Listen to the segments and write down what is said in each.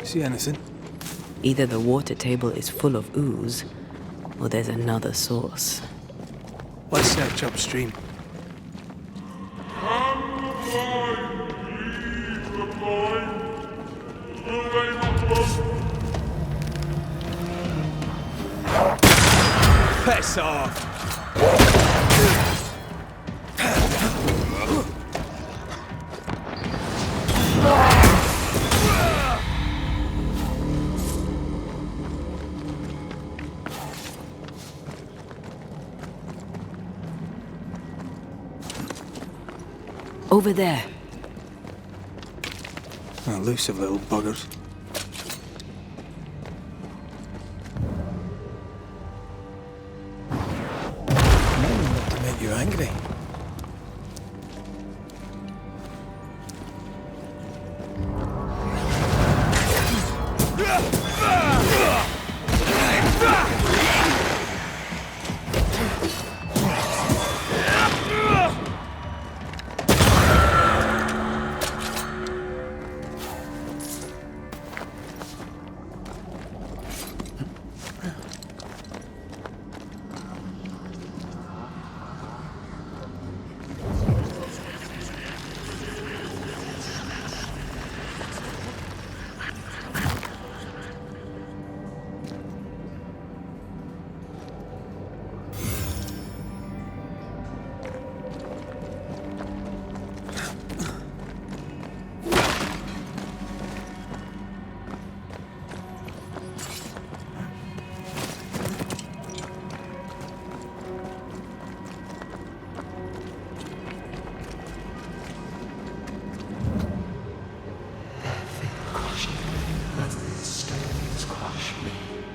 See anything? Either the water table is full of ooze, or there's another source. Let's search upstream. Piss off! Over there. Elusive little buggers. Not to make you angry.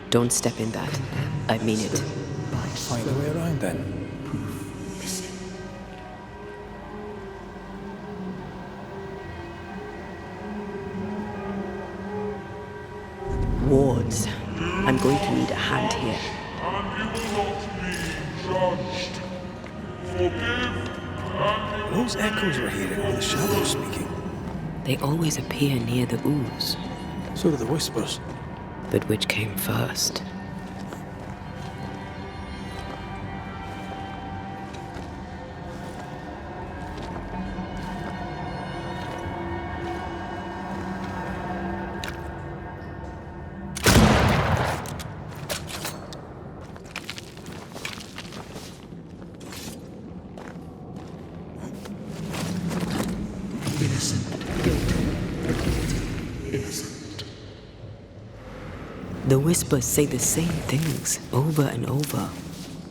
Don't step in that. I mean it. Find a way around then. Wards. I'm going to need a hand here. Those echoes we're hearing are the shadows speaking. They always appear near the ooze. So do the whispers. But which came first? The whispers say the same things over and over.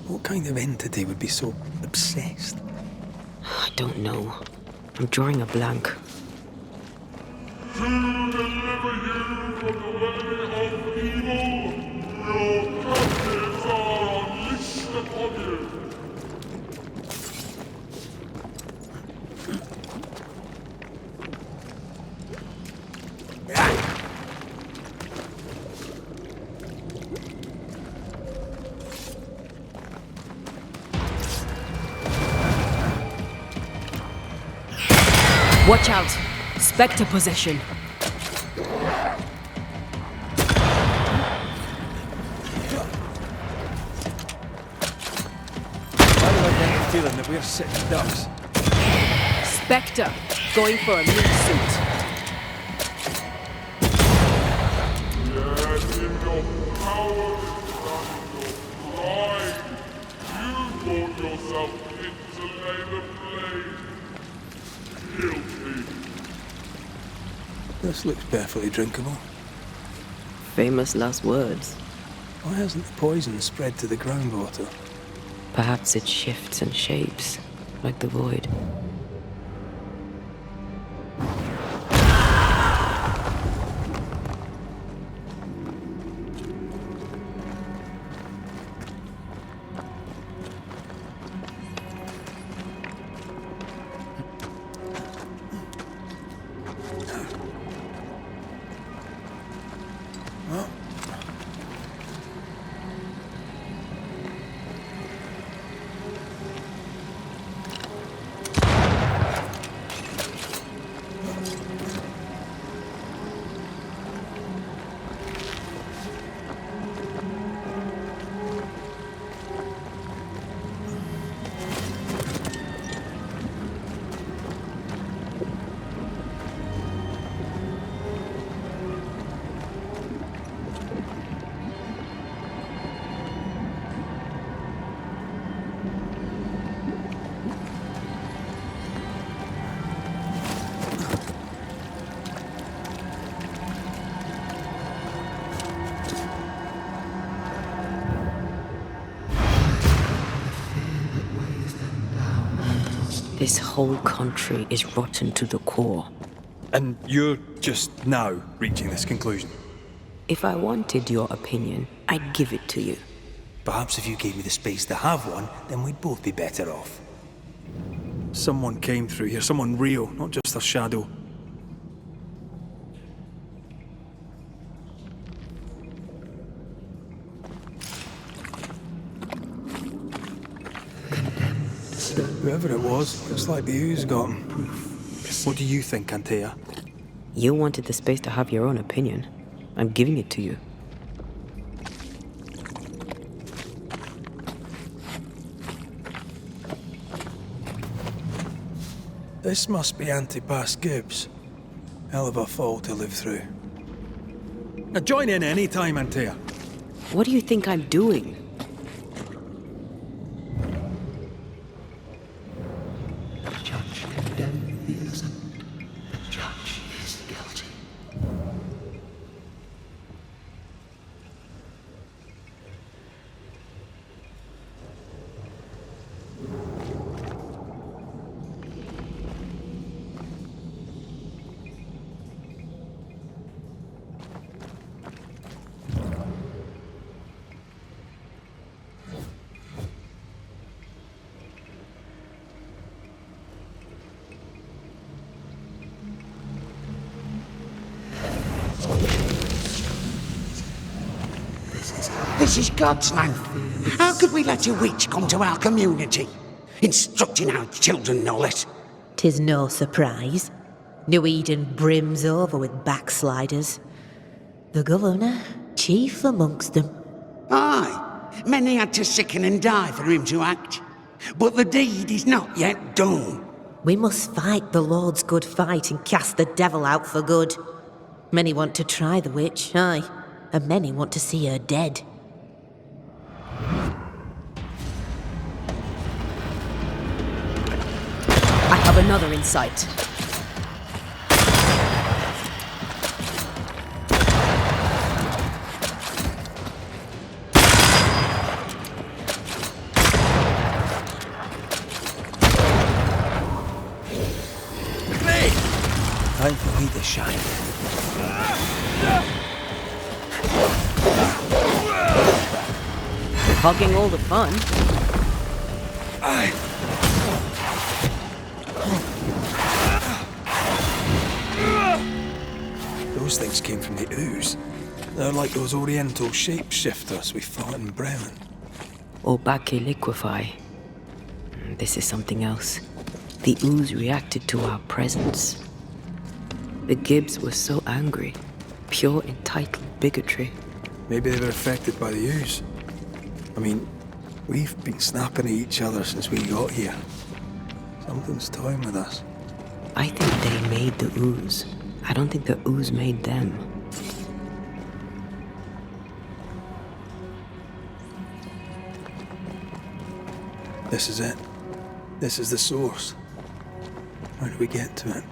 What kind of entity would be so obsessed? I don't know. I'm drawing a blank. To deliver you from the way of evil, your captives are unleashed upon you. Watch out! Spectre possession! Why do I get the feeling that we're sitting ducks? Spectre! Going for a meat suit. Yet in your power and your pride, you brought yourself into lay the blade. Guilty. This looks perfectly drinkable. Famous last words. Why hasn't the poison spread to the groundwater? Perhaps it shifts and shapes, like the void. This whole country is rotten to the core. And you're just now reaching this conclusion? If I wanted your opinion, I'd give it to you. Perhaps if you gave me the space to have one, then we'd both be better off. Someone came through here, someone real, not just a shadow. Whoever it was, looks like the ooze got him. What do you think, Antea? You wanted the space to have your own opinion. I'm giving it to you. This must be Antipas Gibbs. Hell of a fall to live through. Now join in any time, Antea. What do you think I'm doing? Judge condemned the innocent. The judge is guilty. This is God's land. How could we let a witch come to our community? Instructing our children, no less. 'Tis no surprise. New Eden brims over with backsliders. The governor, chief amongst them. Aye, many had to sicken and die for him to act. But the deed is not yet done. We must fight the Lord's good fight and cast the devil out for good. Many want to try the witch, aye, and many want to see her dead. I have another in sight. Time for me to shine. Hogging all the fun. Those things came from the ooze. They're like those oriental shapeshifters we fought in Bremen. Or Bacche liquefy. This is something else. The ooze reacted to our presence. The Gibbs were so angry. Pure entitled bigotry. Maybe they were affected by the ooze. I mean, we've been snapping at each other since we got here. Something's toying with us. I think they made the ooze. I don't think the ooze made them. This is it. This is the source. How do we get to it?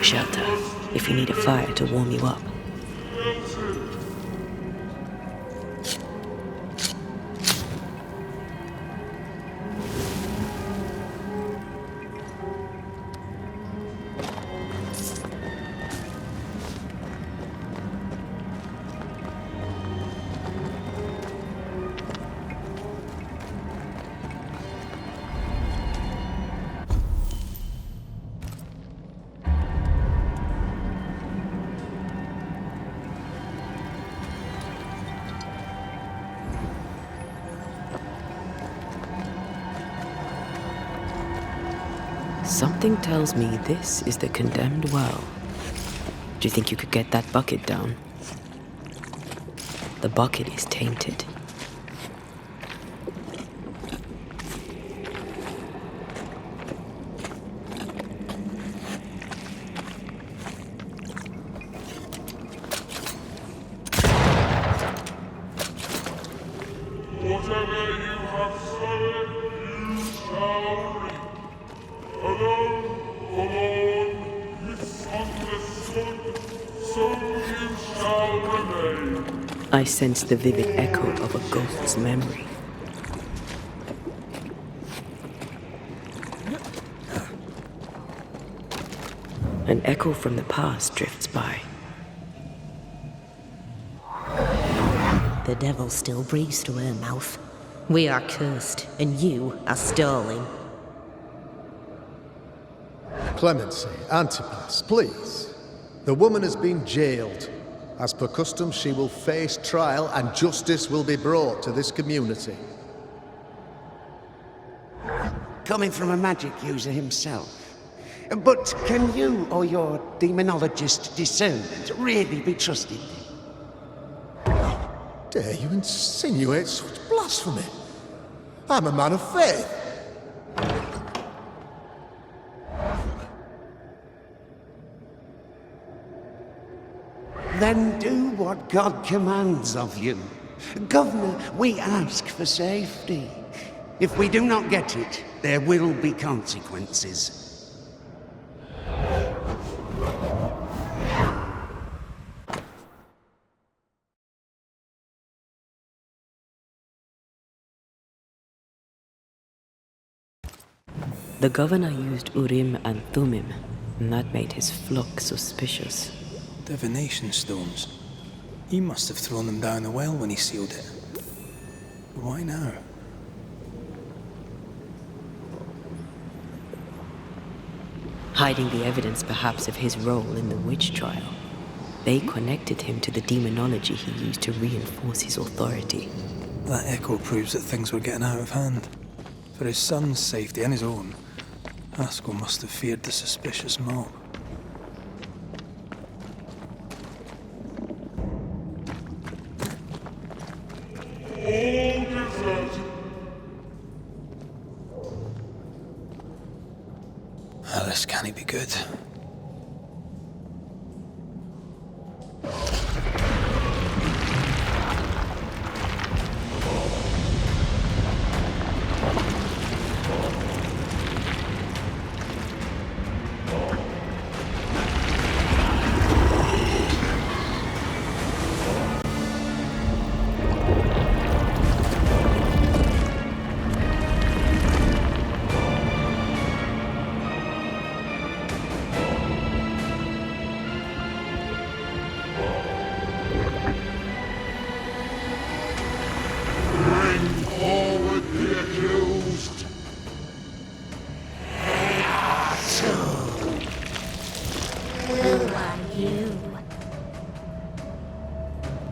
Shelter, if you need a fire to warm you up. Something tells me this is the condemned well. Do you think you could get that bucket down? The bucket is tainted. Whatever you have sown, you shall reap. Alone, forlorn, misunderstood, so you shall remain. I sense the vivid echo of a ghost's memory. An echo from the past drifts by. The devil still breathes through her mouth. We are cursed, and you are stalling. Clemency, Antipas, please. The woman has been jailed. As per custom, she will face trial and justice will be brought to this community. Coming from a magic user himself. But can you or your demonologist discernment really be trusted? Dare you insinuate such blasphemy? I'm a man of faith. Then do what God commands of you. Governor, we ask for safety. If we do not get it, there will be consequences. The governor used Urim and Thummim, and that made his flock suspicious. Divination stones. He must have thrown them down the well when he sealed it. Why now? Hiding the evidence perhaps of his role in the witch trial. They connected him to the demonology he used to reinforce his authority. That echo proves that things were getting out of hand. For his son's safety and his own, Haskell must have feared the suspicious mob. All deserted. This can't be good.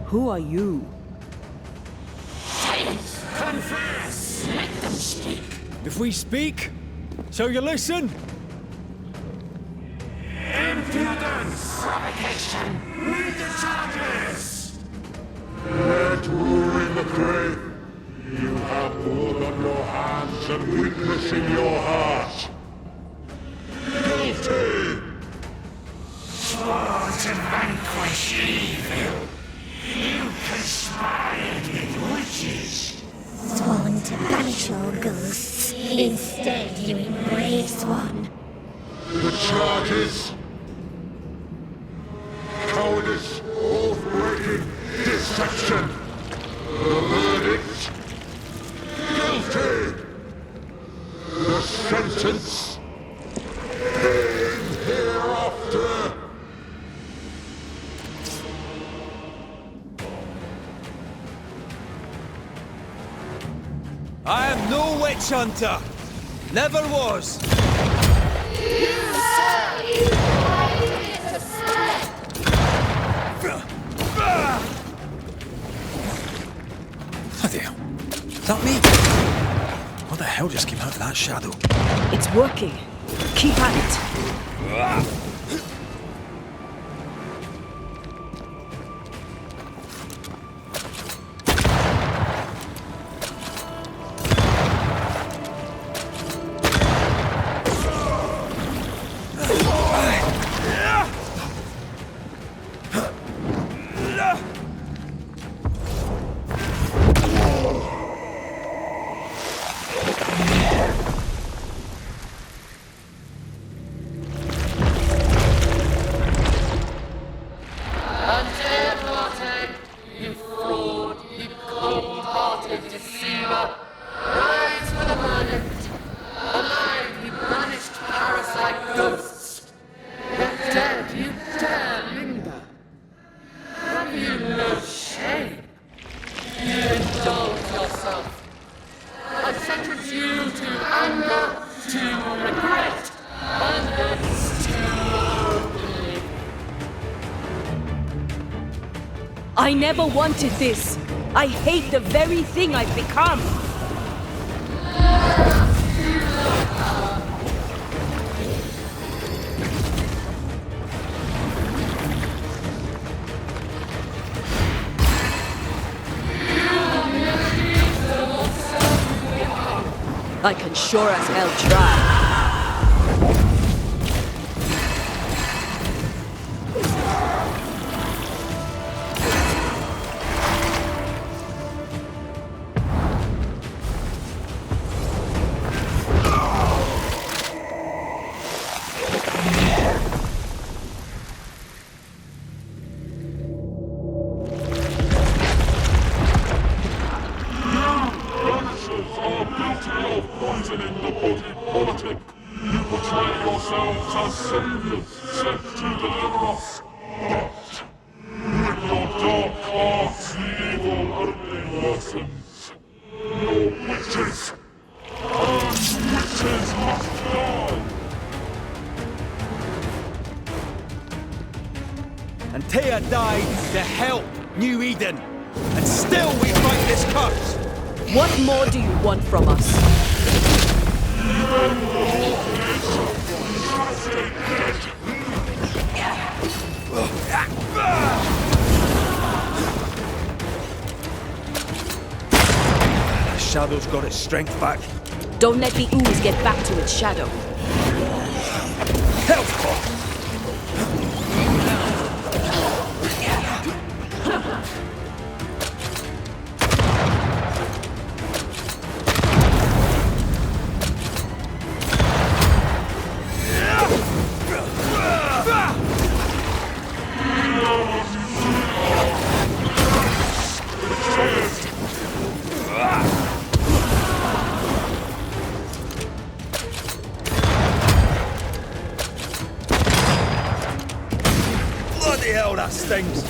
Who are you? Confess! Let them speak! If we speak, so you listen? Impudence! Provocation! Read the charges! Let Urim the grave. You have blood on your hands and weakness in your heart. Guilty! Swore to vanquish evil. You conspired with witches. Sworn to banish all ghosts. Instead, you embrace one. The charges. Cowardice, oath-breaking, deception. The verdict. Guilty. The sentence. Pain hereafter. I am no witch hunter. Never was. Bloody hell. Is that me? What the hell just came out of that shadow? It's working. Keep at it. I never wanted this. I hate the very thing I've become. I can sure as hell try. Banishers are guilty of poisoning the body politic. You portray yourselves as saviors sent to deliver us. But with your dark hearts, the evil only worsens. Your witches and witches must die. And Taya died to help New Eden. And still we fight this curse. What more do you want from us? The Shadow's got its strength back. Don't let the ooze get back to its shadow. Help! Bloody hell, that stings!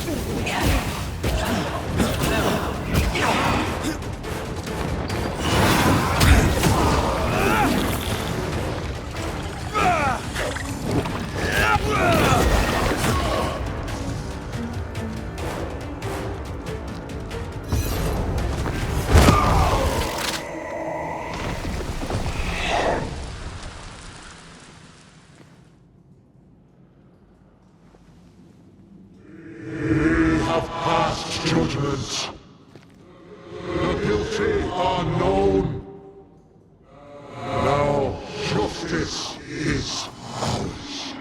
Judgment. The guilty are known. Now justice is ours.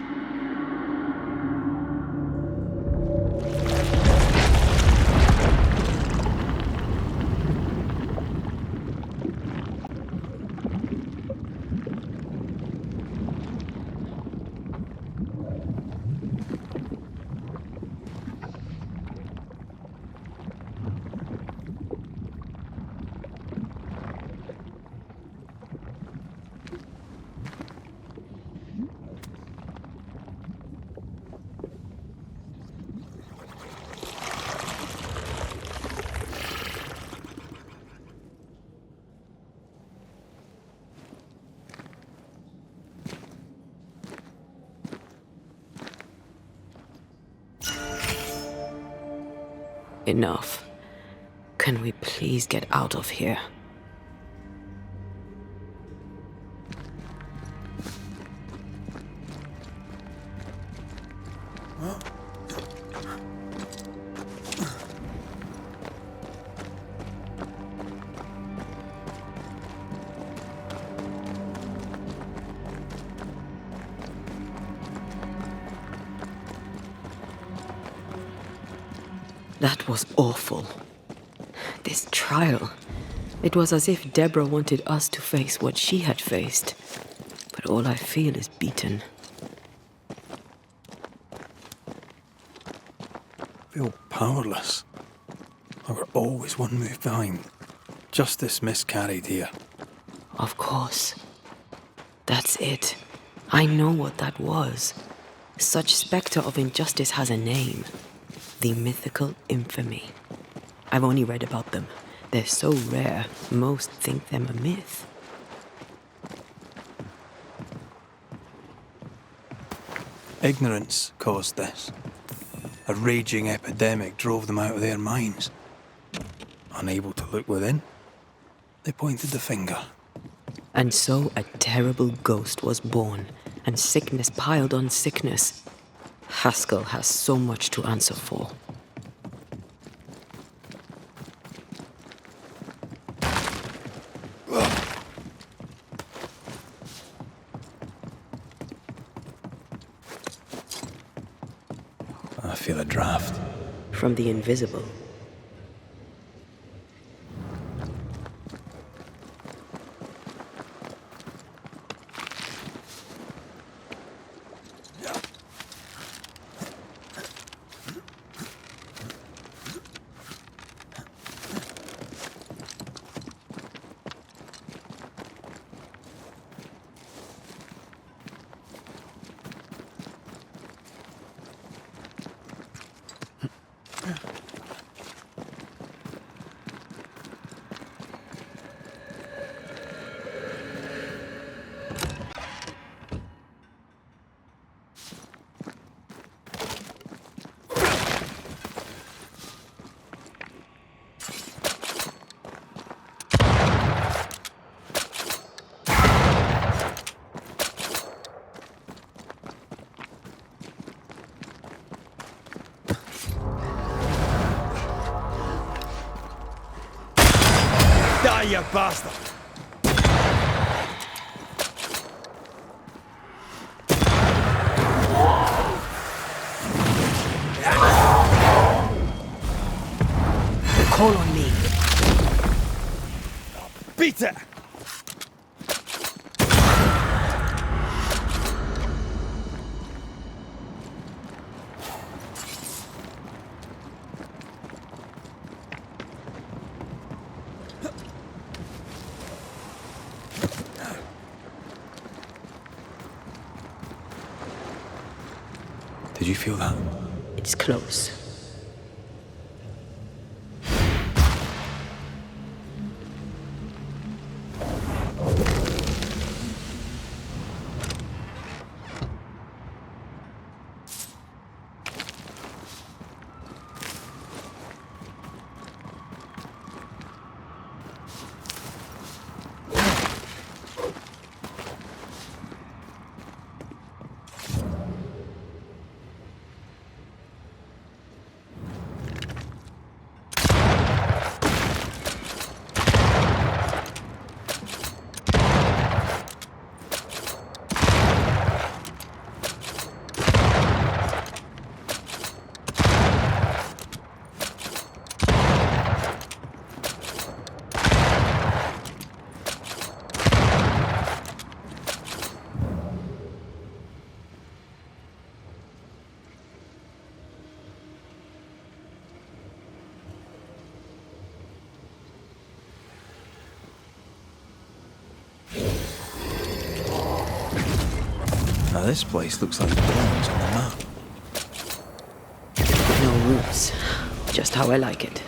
Enough. Can we please get out of here? That was awful. This trial. It was as if Deborah wanted us to face what she had faced. But all I feel is beaten. I feel powerless. I were always one move behind. Justice miscarried here. Of course. That's it. I know what that was. Such spectre of injustice has a name. The mythical infamy. I've only read about them. They're so rare, most think them a myth. Ignorance caused this. A raging epidemic drove them out of their minds. Unable to look within, they pointed the finger. And so a terrible ghost was born, and sickness piled on sickness. Haskell has so much to answer for. I feel a draft. From the invisible. Die, you bastard! Call on me. Beat it! Did you feel that? It's close. Now this place looks like the drawings on the map. No roots. Just how I like it.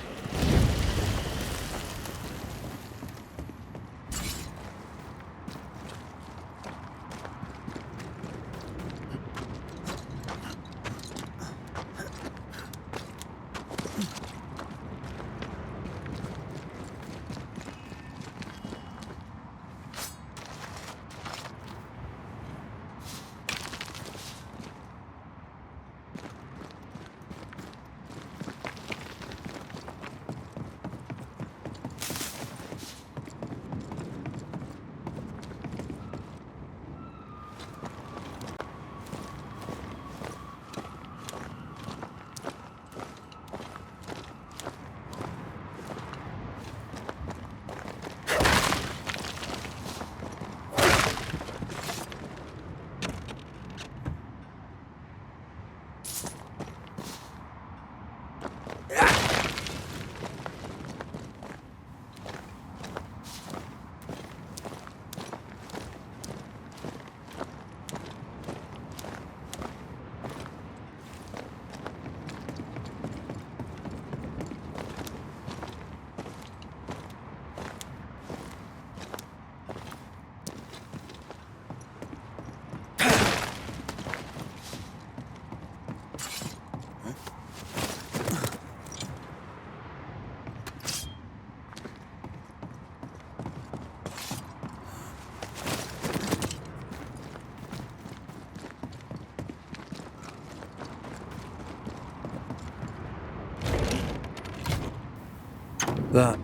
That,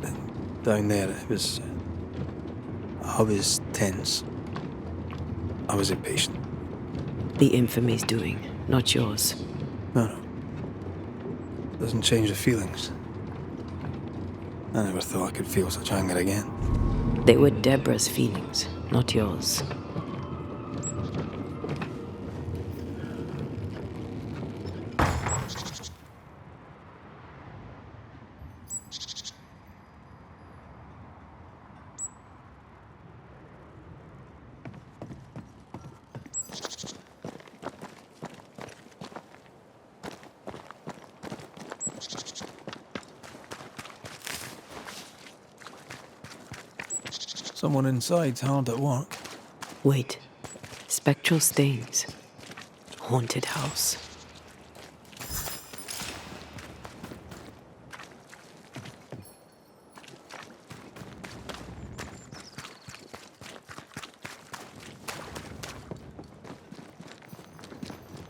down there, it was... I was tense. I was impatient. The infamy's doing, not yours. No. Doesn't change the feelings. I never thought I could feel such anger again. They were Deborah's feelings, not yours. Someone inside's hard at work. Wait. Spectral stains. Haunted house.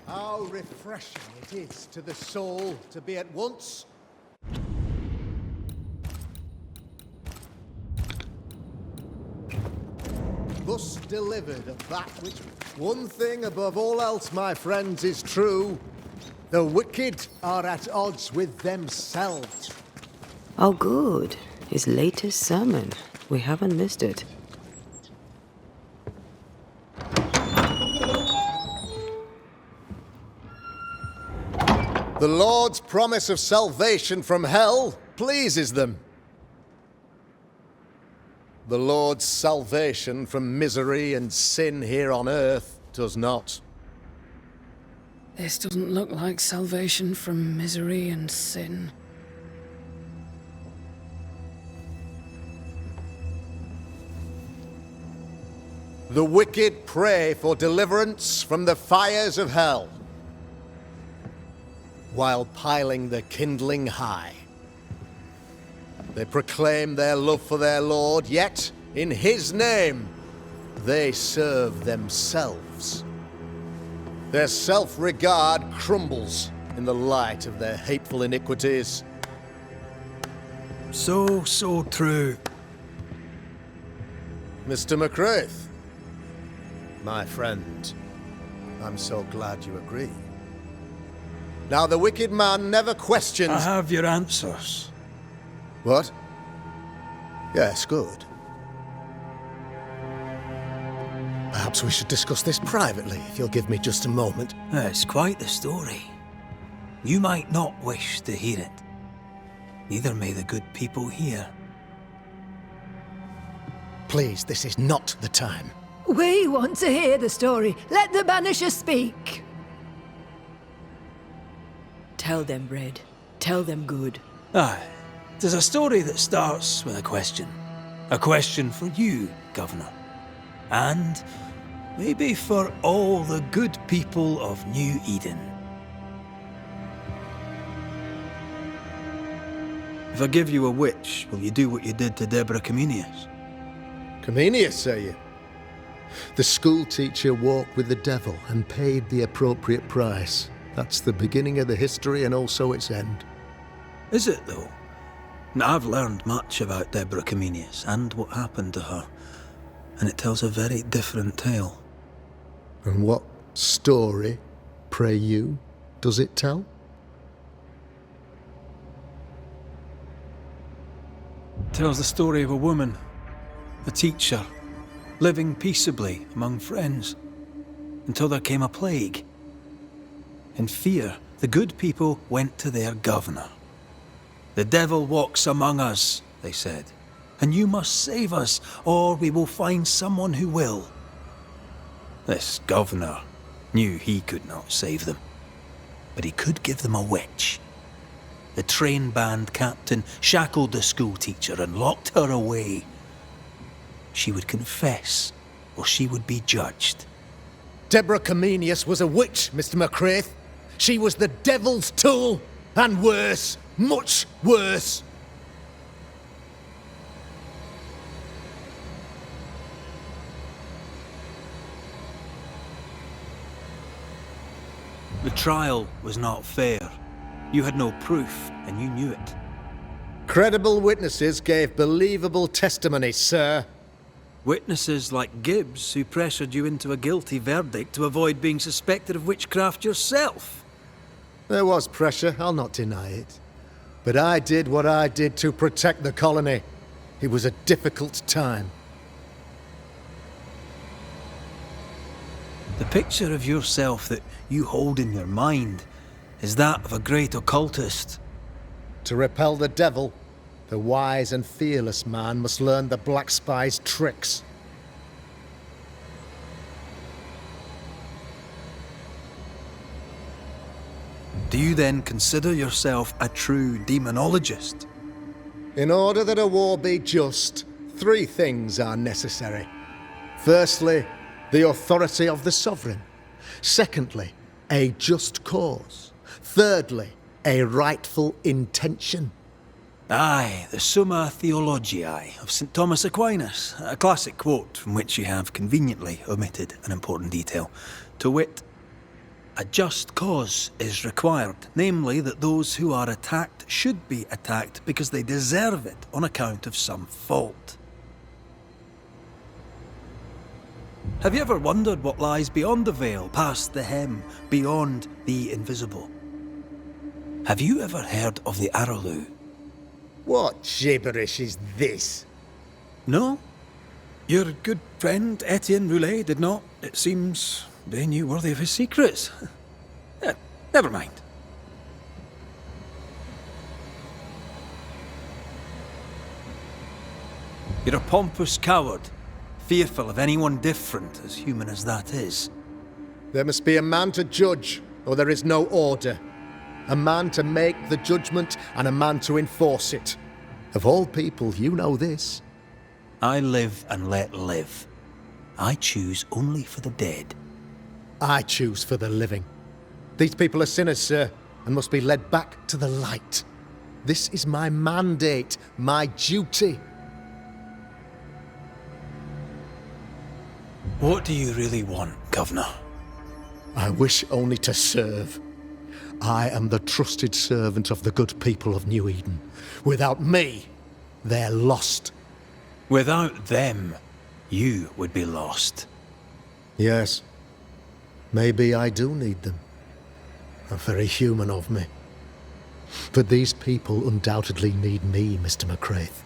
How refreshing it is to the soul to be at once thus delivered of that which... One thing above all else, my friends, is true. The wicked are at odds with themselves. Oh, good. His latest sermon. We haven't missed it. The Lord's promise of salvation from hell pleases them. The Lord's salvation from misery and sin here on earth does not. This doesn't look like salvation from misery and sin. The wicked pray for deliverance from the fires of hell, while piling the kindling high. They proclaim their love for their Lord, yet, in His name, they serve themselves. Their self-regard crumbles in the light of their hateful iniquities. So true. Mr. McCraith, my friend, I'm so glad you agree. Now, the wicked man never questions... I have your answers. What? Yes, good. Perhaps we should discuss this privately, if you'll give me just a moment. It's quite the story. You might not wish to hear it. Neither may the good people here. Please, this is not the time. We want to hear the story. Let the Banishers speak. Tell them, Red. Tell them good. Aye. There's a story that starts with a question. A question for you, Governor. And maybe for all the good people of New Eden. If I give you a witch, will you do what you did to Deborah Comenius? Comenius, say you? The school teacher walked with the devil and paid the appropriate price. That's the beginning of the history and also its end. Is it, though? Now, I've learned much about Deborah Comenius and what happened to her, and it tells a very different tale. And what story, pray you, does it tell? It tells the story of a woman, a teacher, living peaceably among friends, until there came a plague. In fear, the good people went to their governor. The devil walks among us, they said, and you must save us, or we will find someone who will. This governor knew he could not save them, but he could give them a witch. The train band captain shackled the school teacher and locked her away. She would confess, or she would be judged. Deborah Comenius was a witch, Mr. McCraith. She was the devil's tool, and worse, much worse. The trial was not fair. You had no proof, and you knew it. Credible witnesses gave believable testimony, sir. Witnesses like Gibbs, who pressured you into a guilty verdict to avoid being suspected of witchcraft yourself. There was pressure, I'll not deny it. But I did what I did to protect the colony. It was a difficult time. The picture of yourself that you hold in your mind is that of a great occultist. To repel the devil, the wise and fearless man must learn the Black Spy's tricks. Do you then consider yourself a true demonologist? In order that a war be just, 3 things are necessary. Firstly, the authority of the sovereign. Secondly, a just cause. Thirdly, a rightful intention. Aye, the Summa Theologiae of St. Thomas Aquinas, a classic quote from which you have conveniently omitted an important detail, to wit, a just cause is required, namely that those who are attacked should be attacked because they deserve it on account of some fault. Have you ever wondered what lies beyond the veil, past the hem, beyond the invisible? Have you ever heard of the Arrowloo? What gibberish is this? No? Your good friend Etienne Roulet did not. It seems they knew worthy of his secrets. Never mind. You're a pompous coward, fearful of anyone different, as human as that is. There must be a man to judge, or there is no order. A man to make the judgment, and a man to enforce it. Of all people, you know this. I live and let live. I choose only for the dead. I choose for the living. These people are sinners, sir, and must be led back to the light. This is my mandate, my duty. What do you really want, Governor? I wish only to serve. I am the trusted servant of the good people of New Eden. Without me, they're lost. Without them, you would be lost. Yes. Maybe I do need them. Very human of me. But these people undoubtedly need me, Mr. McCraith.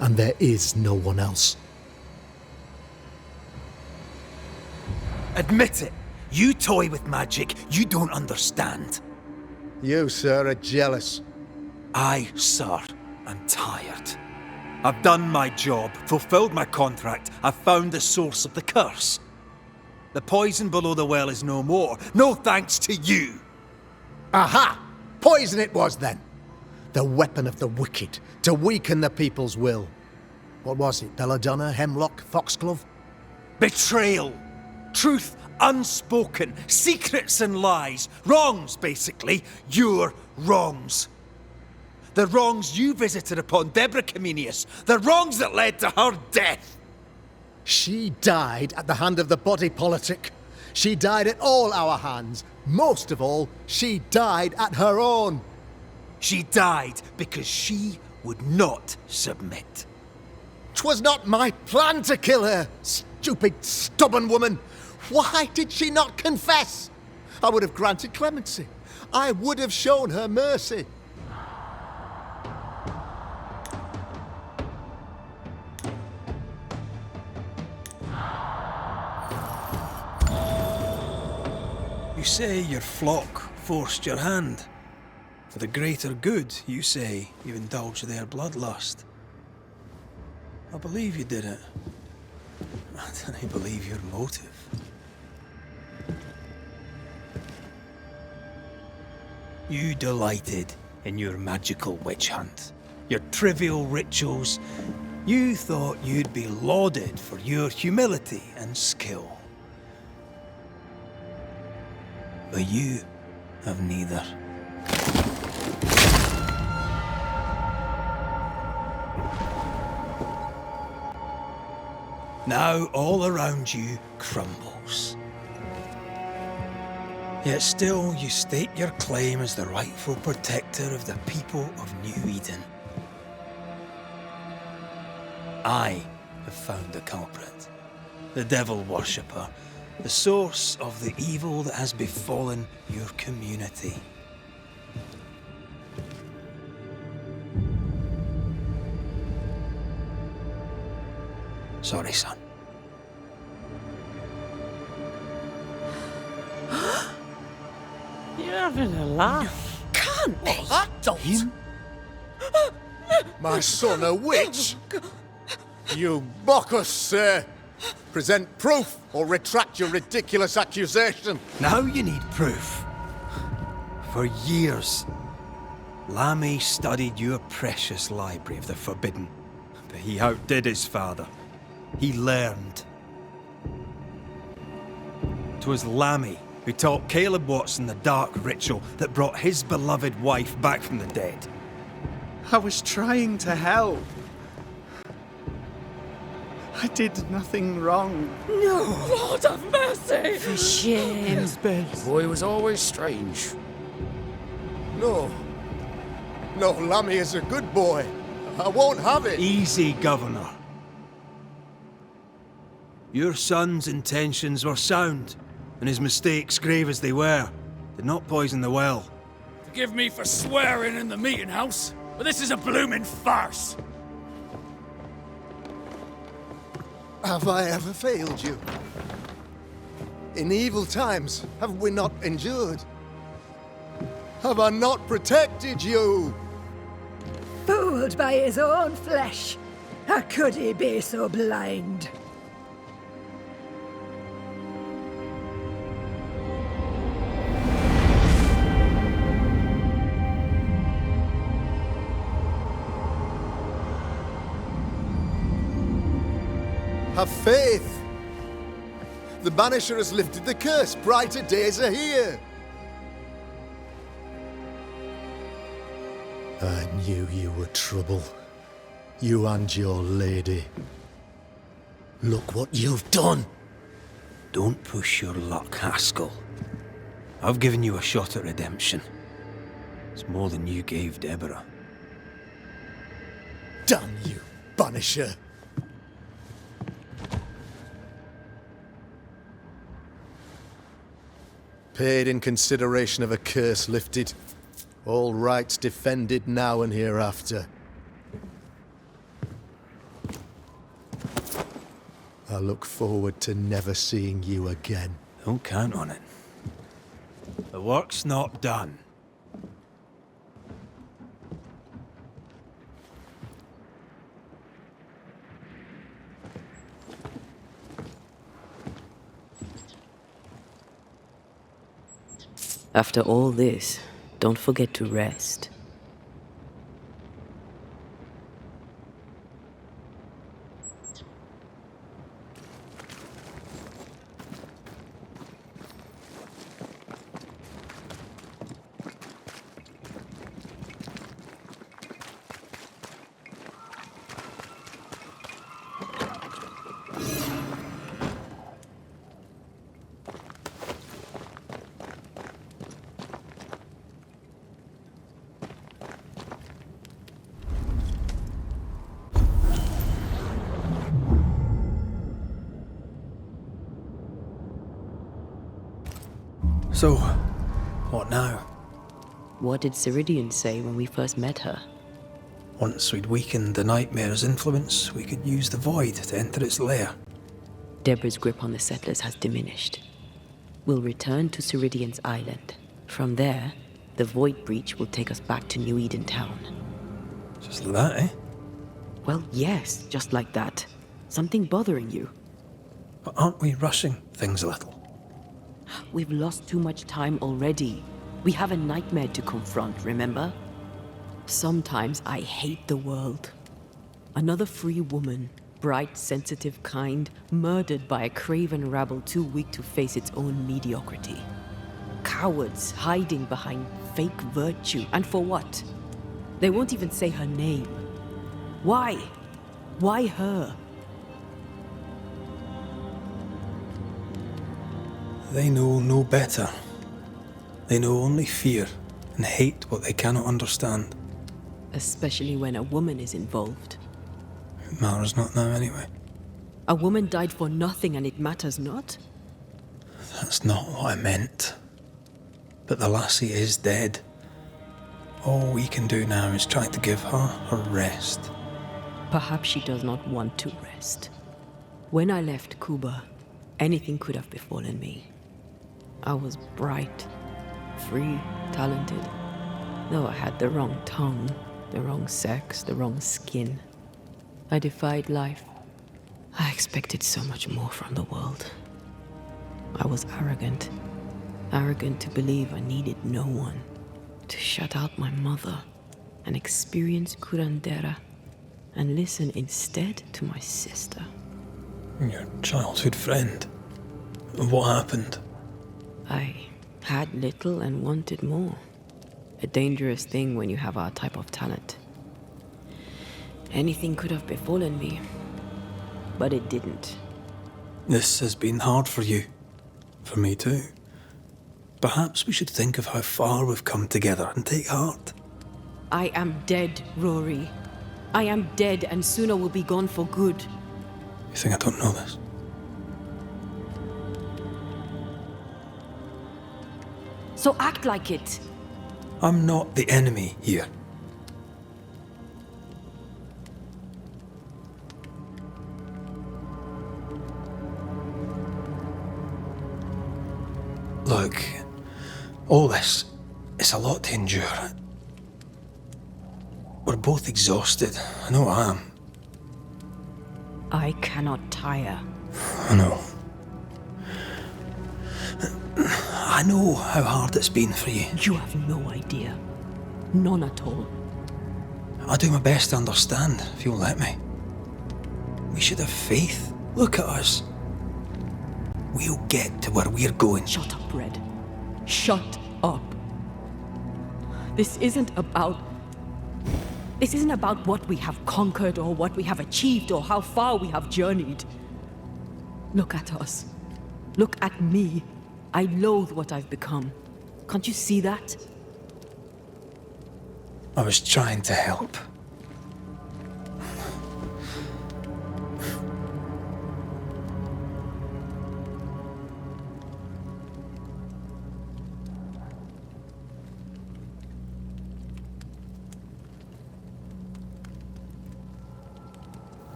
And there is no one else. Admit it! You toy with magic you don't understand. You, sir, are jealous. I, sir, am tired. I've done my job, fulfilled my contract, I've found the source of the curse. The poison below the well is no more, no thanks to you. Aha! Poison it was then. The weapon of the wicked, to weaken the people's will. What was it, belladonna, hemlock, foxglove? Betrayal. Truth unspoken, secrets and lies, wrongs basically, your wrongs. The wrongs you visited upon Deborah Comenius, the wrongs that led to her death. She died at the hand of the body politic. She died at all our hands. Most of all, she died at her own. She died because she would not submit. 'Twas not my plan to kill her, stupid, stubborn woman. Why did she not confess? I would have granted clemency. I would have shown her mercy. You say your flock forced your hand. For the greater good, you say you indulged their bloodlust. I believe you did it. I don't believe your motive. You delighted in your magical witch hunt, your trivial rituals. You thought you'd be lauded for your humility and skill. But you have neither. Now all around you crumbles. Yet still you state your claim as the rightful protector of the people of New Eden. I have found the culprit. The devil worshipper. The source of the evil that has befallen your community. Sorry, son. You're having a laugh. Can't be. I don't. My son a witch? You mock us, sir. Present proof or retract your ridiculous accusation. Now you need proof. For years, Lammy studied your precious library of the forbidden, but he outdid his father. He learned. 'Twas Lammy who taught Caleb Watson the dark ritual that brought his beloved wife back from the dead. I was trying to help. I did nothing wrong. No! Lord have mercy! For shame. Ben. The boy was always strange. No. No, Lammy is a good boy. I won't have it. Easy, Governor. Your son's intentions were sound, and his mistakes, grave as they were, did not poison the well. Forgive me for swearing in the meeting house, but this is a blooming farce. Have I ever failed you? In evil times, have we not endured? Have I not protected you? Fooled by his own flesh. How could he be so blind? Have faith. The Banisher has lifted the curse. Brighter days are here. I knew you were trouble. You and your lady. Look what you've done. Don't push your luck, Haskell. I've given you a shot at redemption. It's more than you gave Deborah. Damn you, Banisher. Paid in consideration of a curse lifted. All rights defended now and hereafter. I look forward to never seeing you again. Don't count on it. The work's not done. After all this, don't forget to rest. So, what now? What did Ceridian say when we first met her? Once we'd weakened the nightmare's influence, we could use the void to enter its lair. Deborah's grip on the settlers has diminished. We'll return to Ceridian's island. From there, the void breach will take us back to New Eden Town. Just like that, eh? Well, yes, just like that. Something bothering you. But aren't we rushing things a little? We've lost too much time already. We have a nightmare to confront, remember? Sometimes I hate the world. Another free woman, bright, sensitive, kind, murdered by a craven rabble too weak to face its own mediocrity. Cowards hiding behind fake virtue. And for what? They won't even say her name. Why? Why her? They know no better. They know only fear and hate what they cannot understand. Especially when a woman is involved. It matters not now anyway. A woman died for nothing and it matters not? That's not what I meant. But the lassie is dead. All we can do now is try to give her her rest. Perhaps she does not want to rest. When I left Cuba, anything could have befallen me. I was bright, free, talented. Though I had the wrong tongue, the wrong sex, the wrong skin. I defied life. I expected so much more from the world. I was arrogant. Arrogant to believe I needed no one. To shut out my mother and experience curandera and listen instead to my sister. Your childhood friend. What happened? I had little and wanted more. A dangerous thing when you have our type of talent. Anything could have befallen me, but it didn't. This has been hard for you. For me too. Perhaps we should think of how far we've come together and take heart. I am dead, Rory. I am dead, and sooner will be gone for good. You think I don't know this? So act like it. I'm not the enemy here. Look, all this, it's a lot to endure. We're both exhausted. I know I am. I cannot tire. I know. I know how hard it's been for you. You have no idea. None at all. I'll do my best to understand, if you'll let me. We should have faith. Look at us. We'll get to where we're going. Shut up, Red. Shut up. This isn't about what we have conquered or what we have achieved or how far we have journeyed. Look at us. Look at me. I loathe what I've become. Can't you see that? I was trying to help.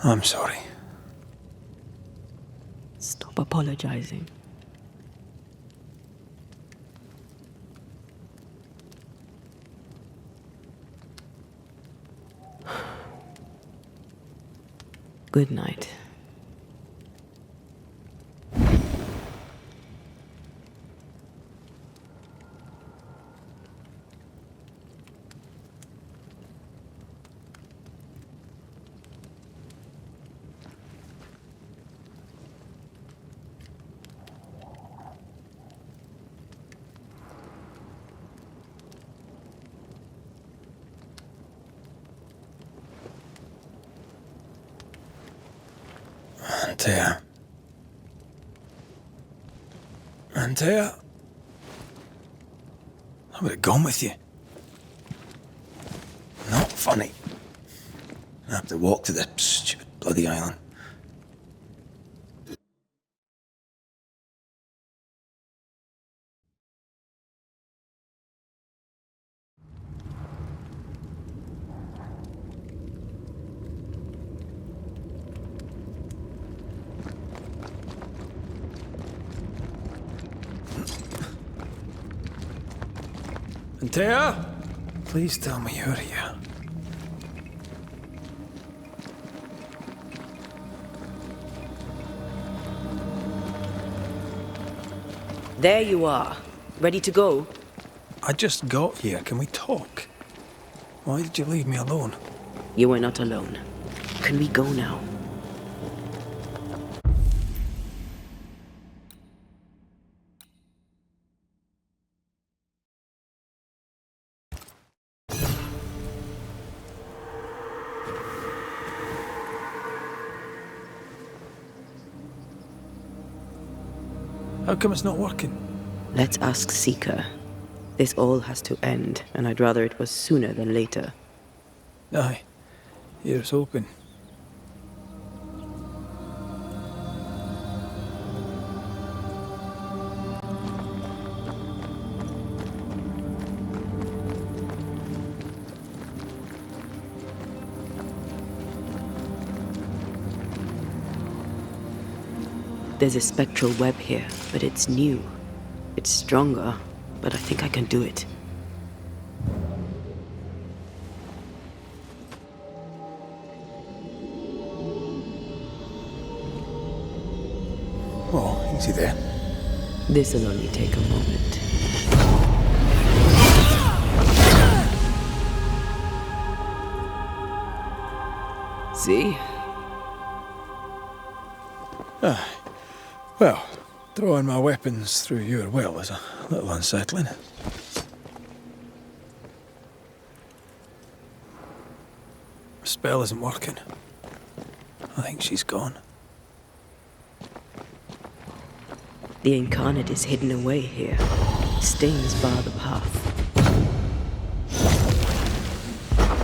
I'm sorry. Stop apologizing. Good night. Antea. I would have gone with you. Not funny. I have to walk to the stupid bloody island. Antea? Please tell me you're here. There you are. Ready to go? I just got here. Can we talk? Why did you leave me alone? You were not alone. Can we go now? How come it's not working? Let's ask Seeker. This all has to end, and I'd rather it was sooner than later. Aye. Here's hoping. There's a spectral web here, but it's new. It's stronger, but I think I can do it. Oh, easy there. This'll only take a moment. See? Well, throwing my weapons through your will is a little unsettling. Spell isn't working. I think she's gone. The incarnate is hidden away here. Stings bar the path.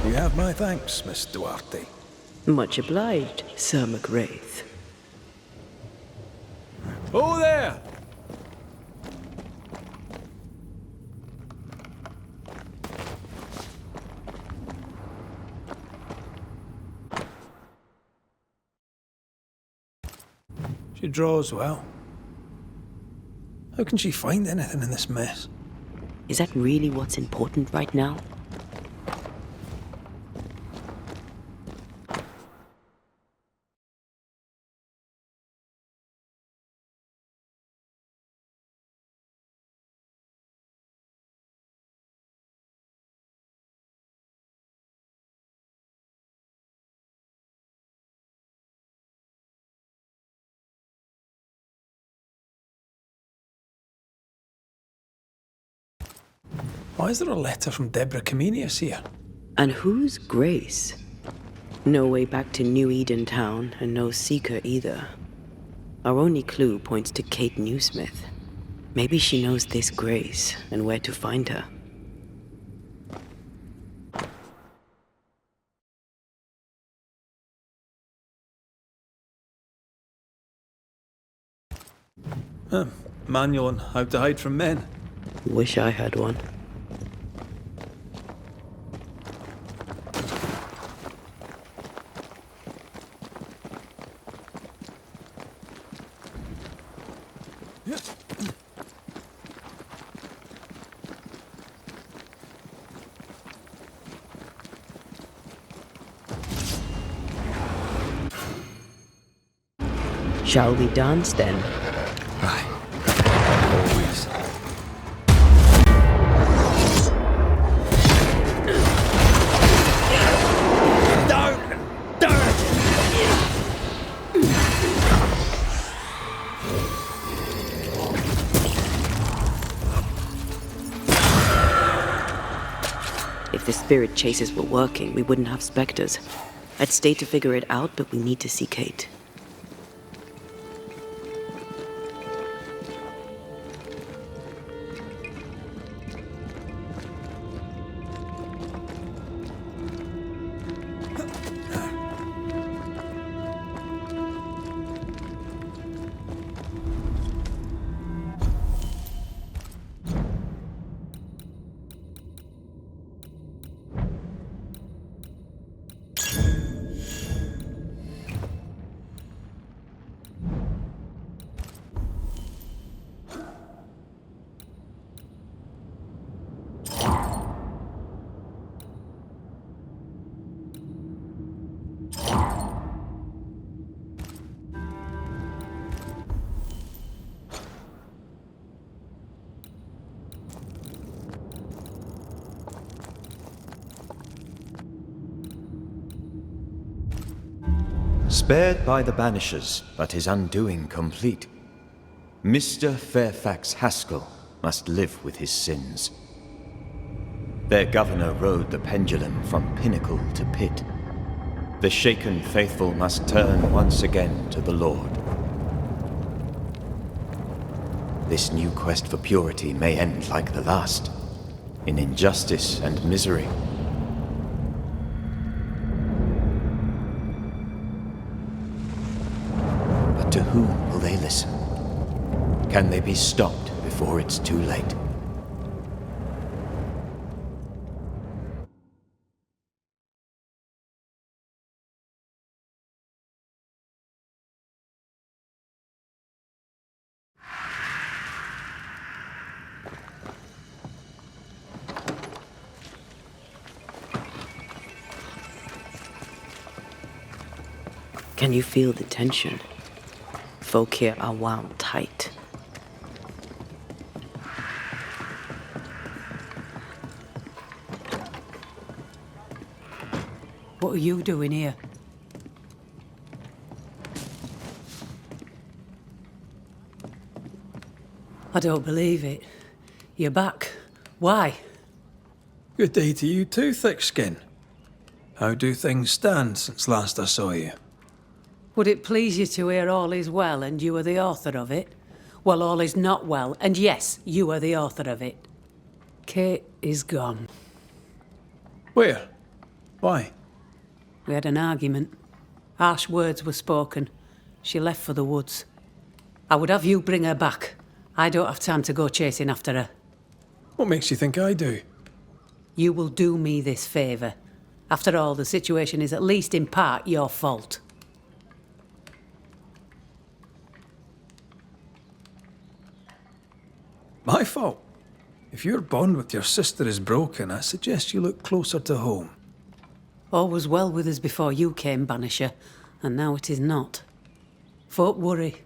You have my thanks, Miss Duarte. Much obliged, Sir McWraith. Oh there! She draws well. How can she find anything in this mess? Is that really what's important right now? Why is there a letter from Deborah Comenius here? And who's Grace? No way back to New Eden Town, and no seeker either. Our only clue points to Kate Newsmith. Maybe she knows this Grace, and where to find her. Manual on how to hide from men. Wish I had one. Shall we dance then? Aye. Always. If the spirit chases were working, we wouldn't have specters. I'd stay to figure it out, but we need to see Kate. Spared by the Banishers, but his undoing complete. Mr. Fairfax Haskell must live with his sins. Their governor rode the pendulum from pinnacle to pit. The shaken faithful must turn once again to the Lord. This new quest for purity may end like the last, in injustice and misery. To whom will they listen? Can they be stopped before it's too late? Can you feel the tension? Folk here are wound tight. What are you doing here? I don't believe it. You're back. Why? Good day to you too, Thickskin. How do things stand since last I saw you? Would it please you to hear all is well and you are the author of it? Well, all is not well, and yes, you are the author of it. Kate is gone. Where? Why? We had an argument. Harsh words were spoken. She left for the woods. I would have you bring her back. I don't have time to go chasing after her. What makes you think I do? You will do me this favour. After all, the situation is at least in part your fault. My fault? If your bond with your sister is broken, I suggest you look closer to home. All was well with us before you came, Banisher, and now it is not. Folk worry.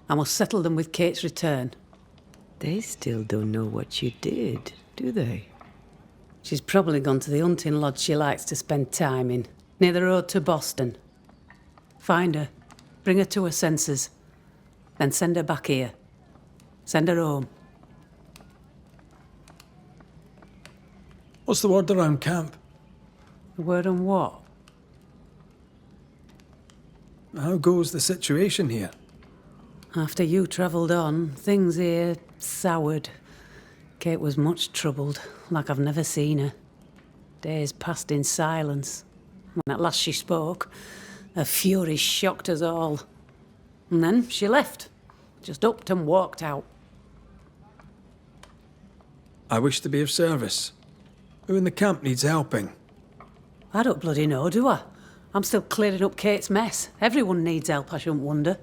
I must settle them with Kate's return. They still don't know what you did, do they? She's probably gone to the hunting lodge she likes to spend time in, near the road to Boston. Find her, bring her to her senses, then send her back here. Send her home. What's the word around camp? The word on what? How goes the situation here? After you travelled on, things here soured. Kate was much troubled, like I've never seen her. Days passed in silence. When at last she spoke, her fury shocked us all. And then she left. Just upped and walked out. I wish to be of service. Who in the camp needs helping? I don't bloody know, do I? I'm still clearing up Kate's mess. Everyone needs help, I shouldn't wonder.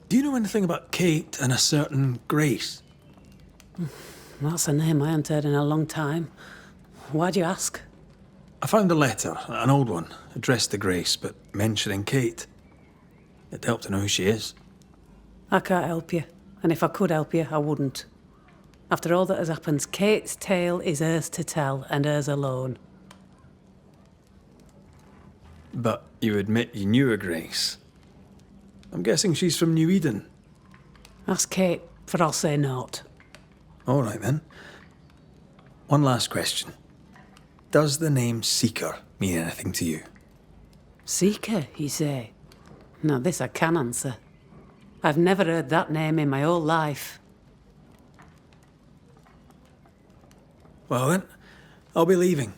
Do you know anything about Kate and a certain Grace? That's a name I haven't heard in a long time. Why'd you ask? I found a letter, an old one, addressed to Grace, but mentioning Kate. It'd help to know who she is. I can't help you, and if I could help you, I wouldn't. After all that has happened, Kate's tale is hers to tell, and hers alone. But you admit you knew a Grace. I'm guessing she's from New Eden. Ask Kate, for I'll say naught. All right, then. One last question. Does the name Seeker mean anything to you? Seeker, you say? Now this I can answer. I've never heard that name in my whole life. Well then, I'll be leaving.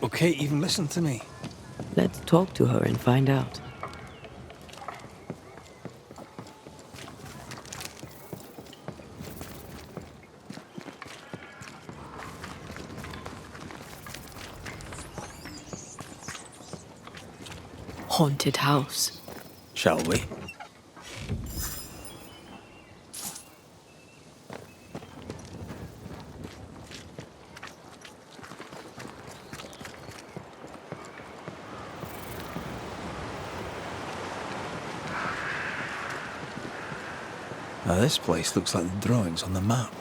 Okay, even listen to me. Let's talk to her and find out. Haunted house. Shall we? Now this place looks like the drawings on the map.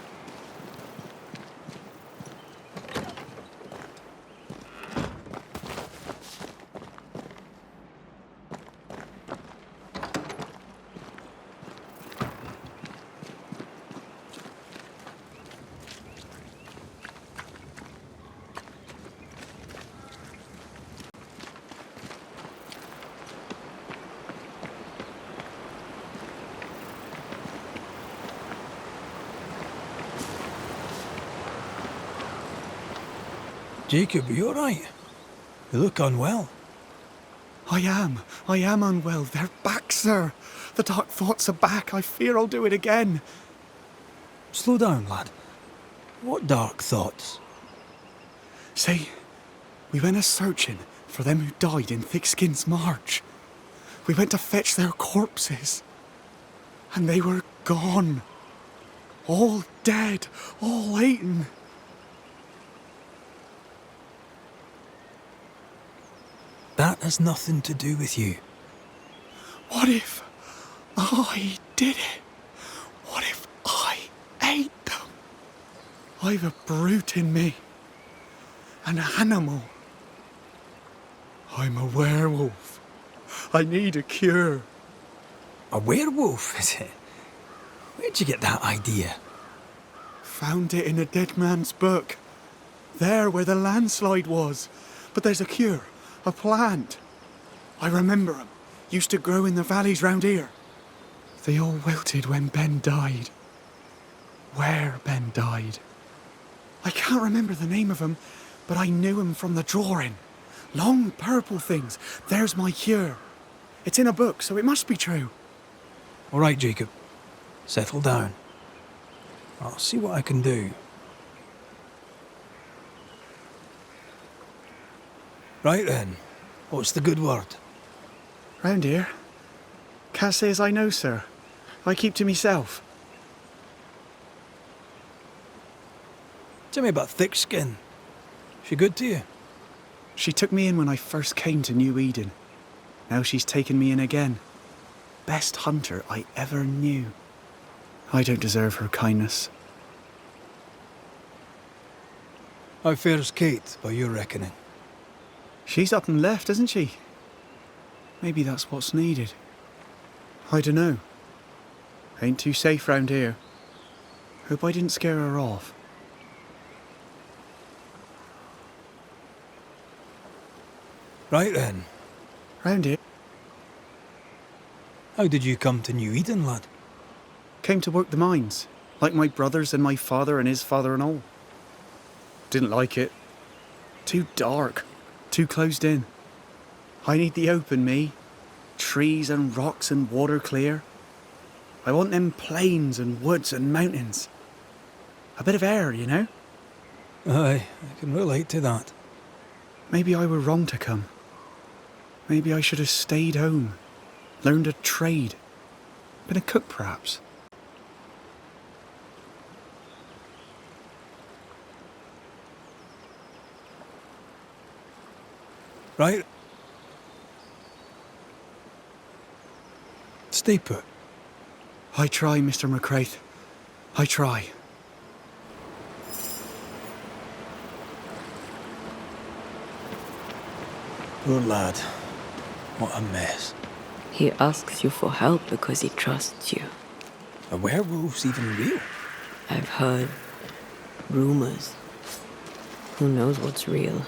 Jacob, are you all right? You look unwell. I am unwell. They're back, sir. The dark thoughts are back. I fear I'll do it again. Slow down, lad. What dark thoughts? See, we went a-searching For them who died in Thickskin's march. We went to fetch their corpses. And they were gone. All dead, all eaten. That has nothing to do with you. What if I did it? What if I ate them? I've a brute in me. An animal. I'm a werewolf. I need a cure. A werewolf, is it? Where'd you get that idea? Found it in a dead man's book. There where the landslide was. But there's a cure. A plant. I remember 'em. Used to grow in the valleys round here. They all wilted when Ben died. Where Ben died. I can't remember the name of 'em, but I knew 'em from the drawing. Long purple things. There's my cure. It's in a book, so it must be true. All right, Jacob. Settle down. I'll see what I can do. Right then. What's the good word? Round here. Can't say as I know, sir. I keep to myself. Tell me about Thickskin. She good to you? She took me in when I first came to New Eden. Now she's taken me in again. Best hunter I ever knew. I don't deserve her kindness. How fair's Kate, by your reckoning? She's up and left, isn't she? Maybe that's what's needed. I dunno. Ain't too safe round here. Hope I didn't scare her off. Right then. Round here. How did you come to New Eden, lad? Came to work the mines, like my brothers and my father and his father and all. Didn't like it. Too dark. Too closed in. I need the open, me. Trees and rocks and water clear. I want them plains and woods and mountains. A bit of air, you know? Aye, I can relate to that. Maybe I were wrong to come. Maybe I should have stayed home. Learned a trade. Been a cook, perhaps. Right. Stay put. I try, Mr. McCraith. I try. Poor lad. What a mess. He asks you for help because he trusts you. Are werewolves even real? I've heard rumors. Who knows what's real?